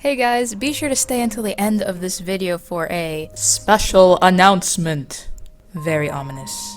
Hey guys, be sure to stay until the end of this video for a special announcement. Very ominous.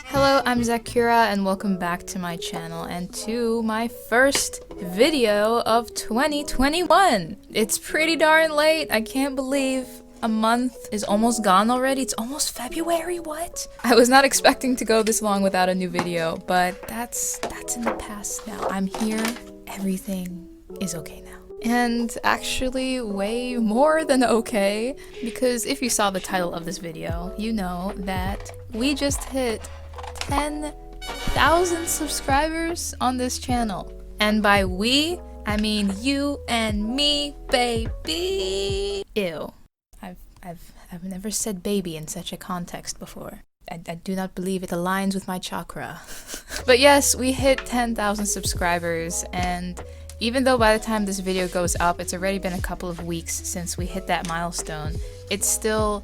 Hello, I'm Zaccura and welcome back to my channel and to my first video of 2021. It's pretty darn late. I can't believe a month is almost gone already. It's almost February, what? I was not expecting to go this long without a new video, but that's in the past now. I'm here, everything is okay now. And actually way more than okay, because if you saw the title of this video, you know that we just hit 10,000 subscribers on this channel. And by we, I mean you and me, baby. Ew. I've never said baby in such a context before. I do not believe it aligns with my chakra. But yes, we hit 10,000 subscribers, and even though by the time this video goes up, it's already been a couple of weeks since we hit that milestone, it still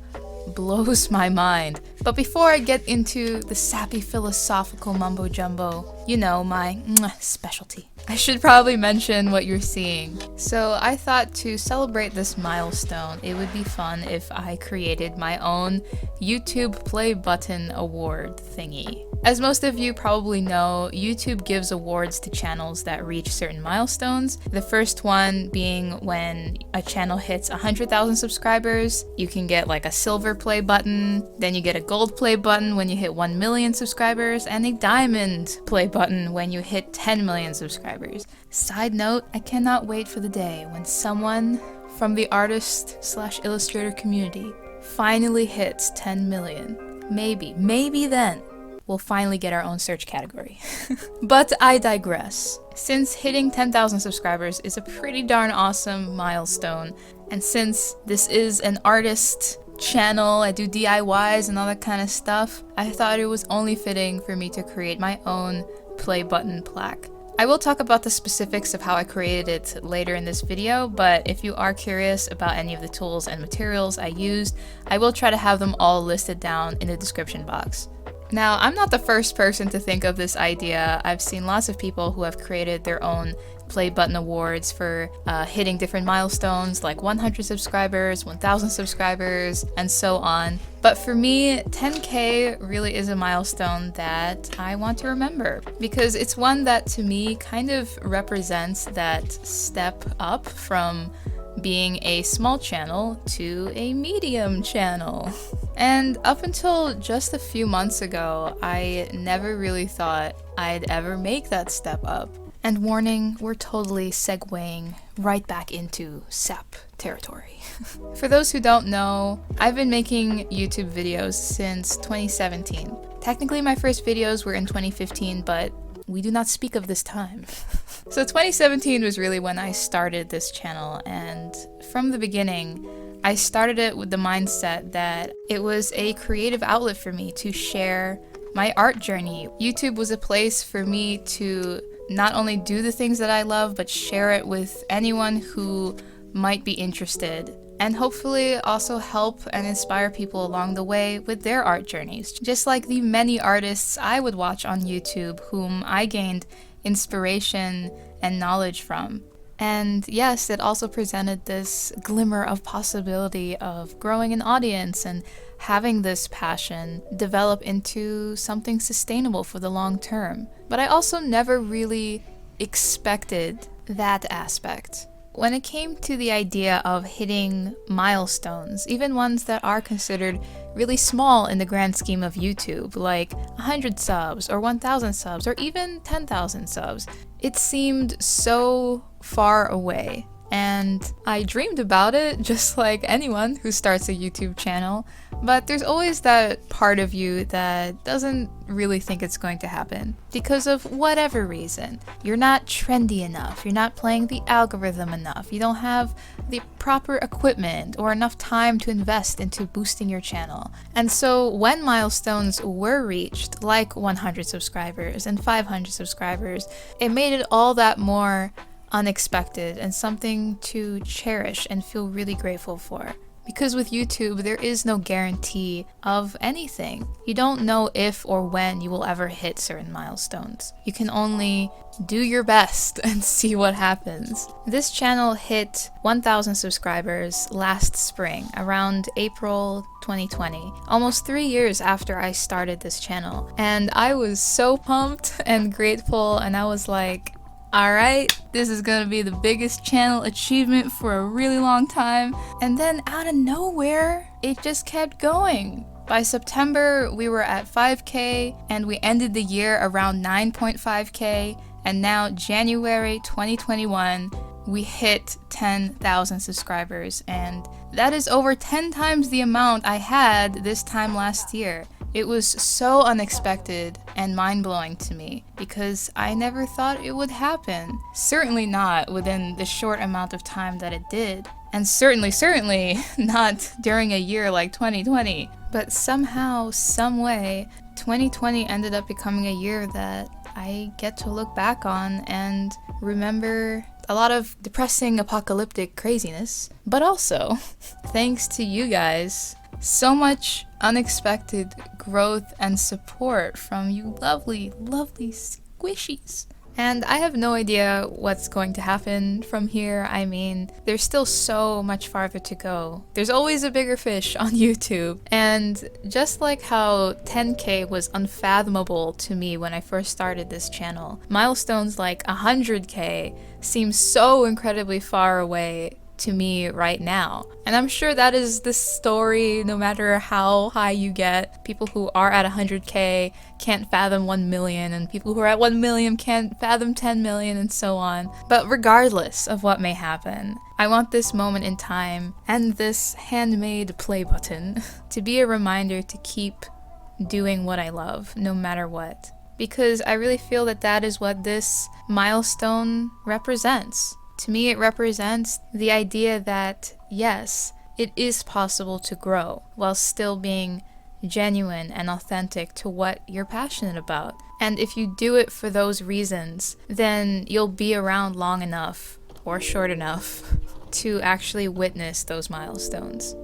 blows my mind. But before I get into the sappy philosophical mumbo jumbo, you know, my specialty, I should probably mention what you're seeing. So I thought to celebrate this milestone, it would be fun if I created my own YouTube play button award thingy. As most of you probably know, YouTube gives awards to channels that reach certain milestones. The first one being when a channel hits 100,000 subscribers, you can get like a silver play button, then you get a gold play button when you hit 1 million subscribers, and a diamond play button when you hit 10 million subscribers. Side note, I cannot wait for the day when someone from the artist/illustrator community finally hits 10 million. Maybe then we'll finally get our own search category. But I digress. Since hitting 10,000 subscribers is a pretty darn awesome milestone, and since this is an artist channel, I do DIYs and all that kind of stuff, I thought it was only fitting for me to create my own play button plaque. I will talk about the specifics of how I created it later in this video, but if you are curious about any of the tools and materials I used, I will try to have them all listed down in the description box. Now, I'm not the first person to think of this idea. I've seen lots of people who have created their own play button awards for hitting different milestones like 100 subscribers, 1,000 subscribers, and so on. But for me, 10K really is a milestone that I want to remember because it's one that to me kind of represents that step up from being a small channel to a medium channel. And up until just a few months ago, I never really thought I'd ever make that step up. And warning, we're totally segueing right back into sap territory. For those who don't know, I've been making YouTube videos since 2017. Technically, my first videos were in 2015, but we do not speak of this time. So 2017 was really when I started this channel, and from the beginning, I started it with the mindset that it was a creative outlet for me to share my art journey. YouTube was a place for me to not only do the things that I love, but share it with anyone who might be interested, and hopefully also help and inspire people along the way with their art journeys, just like the many artists I would watch on YouTube whom I gained inspiration and knowledge from. And yes, it also presented this glimmer of possibility of growing an audience and having this passion develop into something sustainable for the long term. But I also never really expected that aspect. When it came to the idea of hitting milestones, even ones that are considered really small in the grand scheme of YouTube, like 100 subs or 1,000 subs or even 10,000 subs, it seemed so far away. And I dreamed about it just like anyone who starts a YouTube channel, but there's always that part of you that doesn't really think it's going to happen because of whatever reason. You're not trendy enough, you're not playing the algorithm enough, you don't have the proper equipment or enough time to invest into boosting your channel. And so when milestones were reached, like 100 subscribers and 500 subscribers, it made it all that more unexpected and something to cherish and feel really grateful for. Because with YouTube, there is no guarantee of anything. You don't know if or when you will ever hit certain milestones. You can only do your best and see what happens. This channel hit 1,000 subscribers last spring, around April 2020, almost 3 years after I started this channel. And I was so pumped and grateful, and I was like, alright, this is gonna be the biggest channel achievement for a really long time. And then out of nowhere, it just kept going. By September, we were at 5K, and we ended the year around 9.5K, and now January 2021, we hit 10,000 subscribers, and that is over 10 times the amount I had this time last year. It was so unexpected and mind-blowing to me because I never thought it would happen. Certainly not within the short amount of time that it did. And certainly not during a year like 2020. But somehow, some way, 2020 ended up becoming a year that I get to look back on and remember a lot of depressing apocalyptic craziness. But also, thanks to you guys, so much unexpected growth and support from you lovely, lovely squishies. And I have no idea what's going to happen from here. I mean, there's still so much farther to go. There's always a bigger fish on YouTube. And just like how 10K was unfathomable to me when I first started this channel, milestones like 100K seem so incredibly far away to me right now. And I'm sure that is the story no matter how high you get. People who are at 100K can't fathom 1 million, and people who are at 1 million can't fathom 10 million, and so on. But regardless of what may happen, I want this moment in time and this handmade play button to be a reminder to keep doing what I love, no matter what. Because I really feel that that is what this milestone represents. To me, it represents the idea that, yes, it is possible to grow while still being genuine and authentic to what you're passionate about. And if you do it for those reasons, then you'll be around long enough, or short enough, to actually witness those milestones.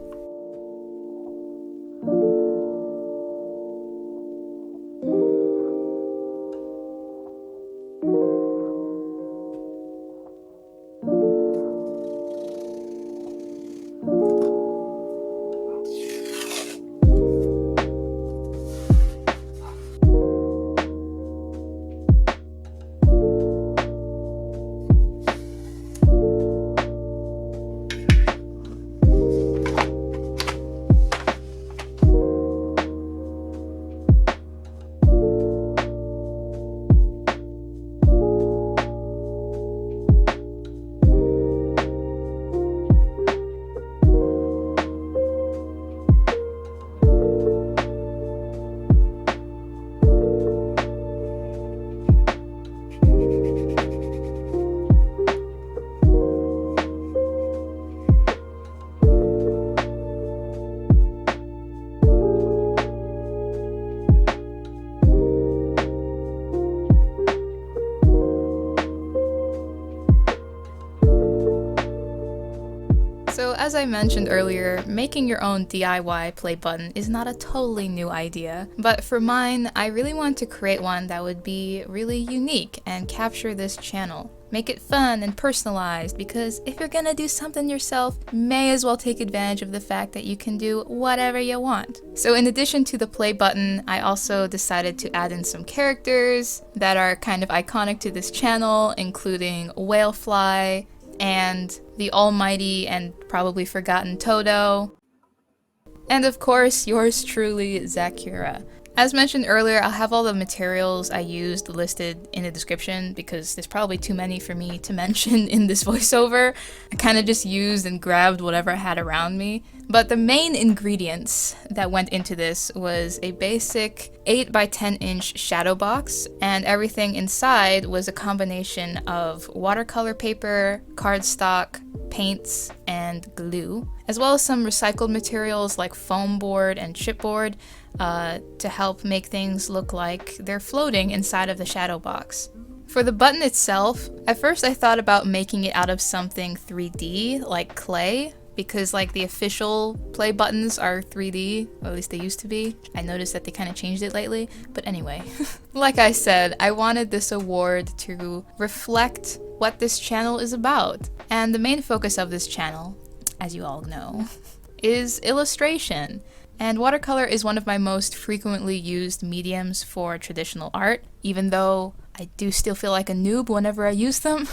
So as I mentioned earlier, making your own DIY play button is not a totally new idea, but for mine, I really want to create one that would be really unique and capture this channel. Make it fun and personalized, because if you're gonna do something yourself, may as well take advantage of the fact that you can do whatever you want. So in addition to the play button, I also decided to add in some characters that are kind of iconic to this channel, including Whalefly, and the almighty and probably forgotten Toto, and of course yours truly, Zaccura. As mentioned earlier, I'll have all the materials I used listed in the description because there's probably too many for me to mention in this voiceover. I kind of just used and grabbed whatever I had around me. But the main ingredients that went into this was a basic 8 by 10 inch shadow box, and everything inside was a combination of watercolor paper, cardstock, paints, and glue, as well as some recycled materials like foam board and chipboard to help make things look like they're floating inside of the shadow box. For the button itself, at first I thought about making it out of something 3D like clay, because like the official play buttons are 3D, or at least they used to be. I noticed that they kind of changed it lately, but anyway. Like I said, I wanted this award to reflect what this channel is about. And the main focus of this channel, as you all know, is illustration. And watercolor is one of my most frequently used mediums for traditional art, even though I do still feel like a noob whenever I use them.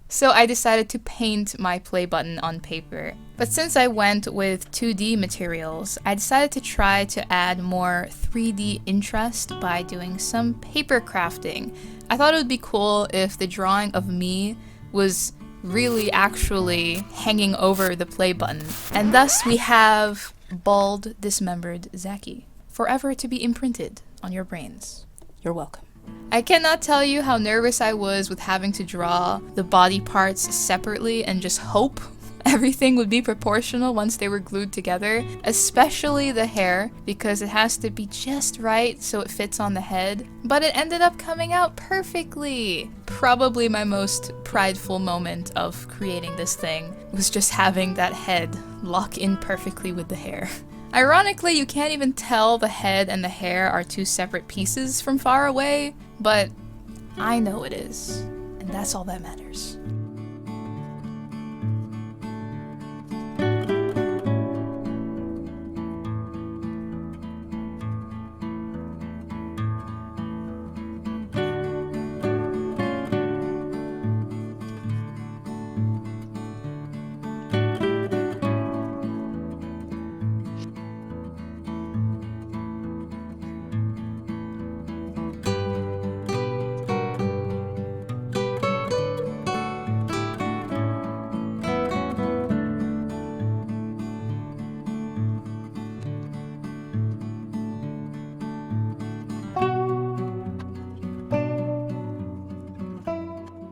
So I decided to paint my play button on paper. But since I went with 2D materials, I decided to try to add more 3D interest by doing some paper crafting. I thought it would be cool if the drawing of me was really actually hanging over the play button. And thus we have bald, dismembered Zacky, forever to be imprinted on your brains. You're welcome. I cannot tell you how nervous I was with having to draw the body parts separately and just hope everything would be proportional once they were glued together, especially the hair, because it has to be just right so it fits on the head. But it ended up coming out perfectly. Probably my most prideful moment of creating this thing was just having that head lock in perfectly with the hair. Ironically, you can't even tell the head and the hair are two separate pieces from far away, but I know it is, and that's all that matters.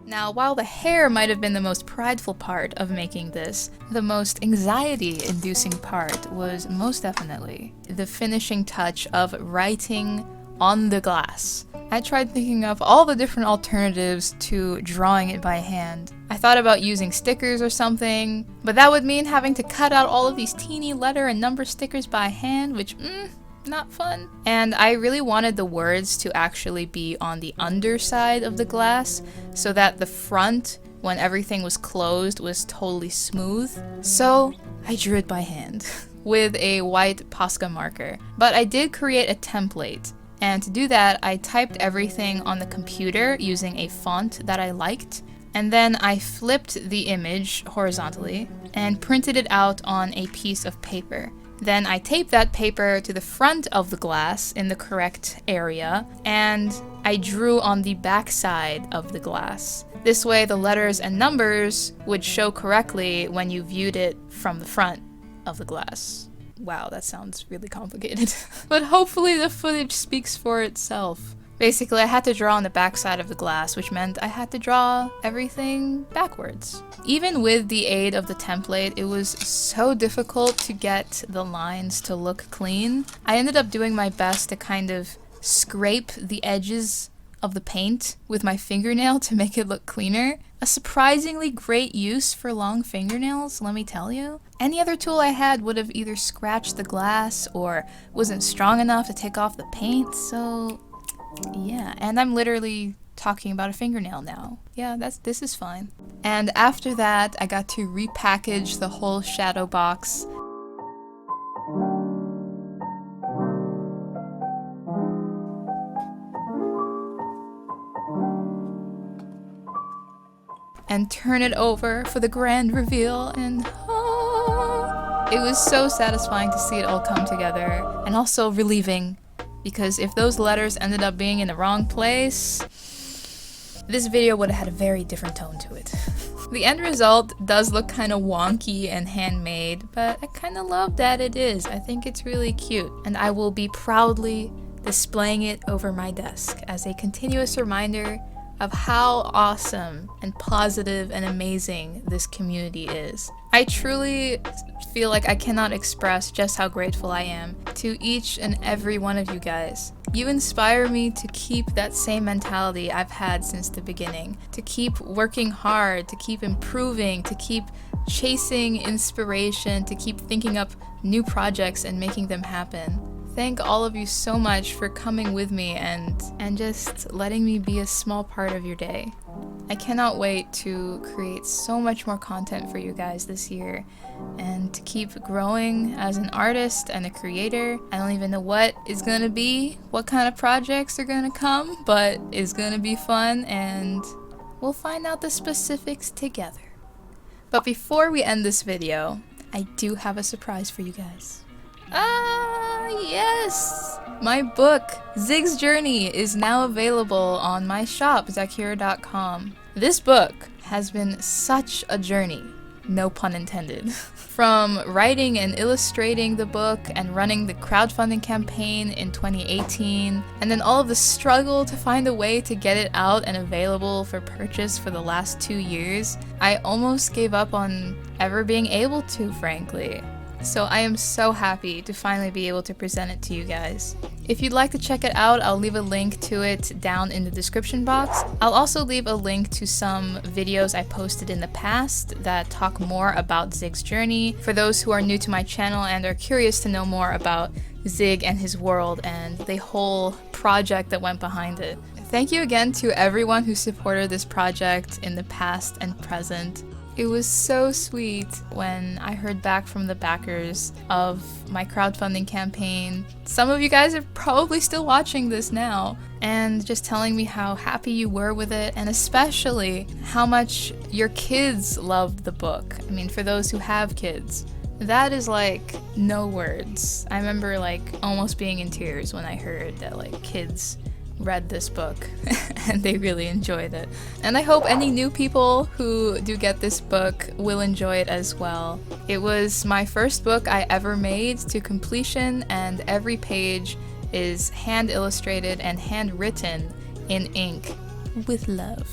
Now, while the hair might have been the most prideful part of making this, the most anxiety-inducing part was most definitely the finishing touch of writing on the glass. I tried thinking of all the different alternatives to drawing it by hand. I thought about using stickers or something, but that would mean having to cut out all of these teeny letter and number stickers by hand, which, not fun. And I really wanted the words to actually be on the underside of the glass so that the front, when everything was closed, was totally smooth. So I drew it by hand with a white Posca marker. But I did create a template. And to do that, I typed everything on the computer using a font that I liked. And then I flipped the image horizontally and printed it out on a piece of paper. Then I taped that paper to the front of the glass in the correct area, and I drew on the back side of the glass. This way the letters and numbers would show correctly when you viewed it from the front of the glass. Wow, that sounds really complicated. But hopefully the footage speaks for itself. Basically, I had to draw on the back side of the glass, which meant I had to draw everything backwards. Even with the aid of the template, it was so difficult to get the lines to look clean. I ended up doing my best to kind of scrape the edges of the paint with my fingernail to make it look cleaner. A surprisingly great use for long fingernails, let me tell you. Any other tool I had would have either scratched the glass or wasn't strong enough to take off the paint, so yeah, and I'm literally talking about a fingernail now. Yeah, this is fine. And after that, I got to repackage the whole shadow box. And turn it over for the grand reveal, and it was so satisfying to see it all come together, and also relieving. Because if those letters ended up being in the wrong place, this video would have had a very different tone to it. The end result does look kind of wonky and handmade, but I kind of love that it is. I think it's really cute, and I will be proudly displaying it over my desk as a continuous reminder of how awesome and positive and amazing this community is. I truly feel like I cannot express just how grateful I am to each and every one of you guys. You inspire me to keep that same mentality I've had since the beginning, to keep working hard, to keep improving, to keep chasing inspiration, to keep thinking up new projects and making them happen. Thank all of you so much for coming with me and just letting me be a small part of your day. I cannot wait to create so much more content for you guys this year and to keep growing as an artist and a creator. I don't even know what is gonna be, what kind of projects are gonna come, but it's gonna be fun and we'll find out the specifics together. But before we end this video, I do have a surprise for you guys. Yes! My book, Zig's Journey, is now available on my shop, Zaccura.com. This book has been such a journey, no pun intended. From writing and illustrating the book and running the crowdfunding campaign in 2018, and then all of the struggle to find a way to get it out and available for purchase for the last 2 years, I almost gave up on ever being able to, frankly. So I am so happy to finally be able to present it to you guys. If you'd like to check it out, I'll leave a link to it down in the description box. I'll also leave a link to some videos I posted in the past that talk more about Zig's journey for those who are new to my channel and are curious to know more about Zig and his world and the whole project that went behind it. Thank you again to everyone who supported this project in the past and present. It was so sweet when I heard back from the backers of my crowdfunding campaign. Some of you guys are probably still watching this now and just telling me how happy you were with it and especially how much your kids loved the book. I mean, for those who have kids, that is like no words. I remember like almost being in tears when I heard that like kids read this book and they really enjoyed it. And I hope any new people who do get this book will enjoy it as well. It was my first book I ever made to completion and every page is hand illustrated and handwritten in ink with love.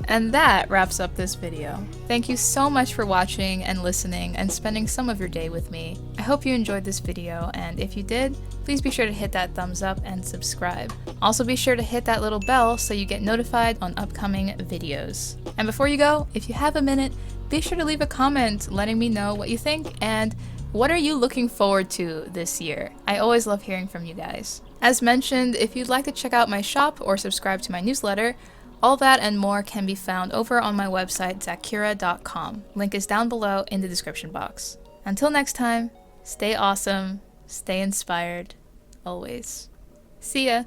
And that wraps up this video. Thank you so much for watching and listening and spending some of your day with me. I hope you enjoyed this video, and if you did, please be sure to hit that thumbs up and subscribe. Also be sure to hit that little bell so you get notified on upcoming videos. And before you go, if you have a minute, be sure to leave a comment letting me know what you think and what are you looking forward to this year. I always love hearing from you guys. As mentioned, if you'd like to check out my shop or subscribe to my newsletter, all that and more can be found over on my website, Zaccura.com. Link is down below in the description box. Until next time, stay awesome, stay inspired, always. See ya!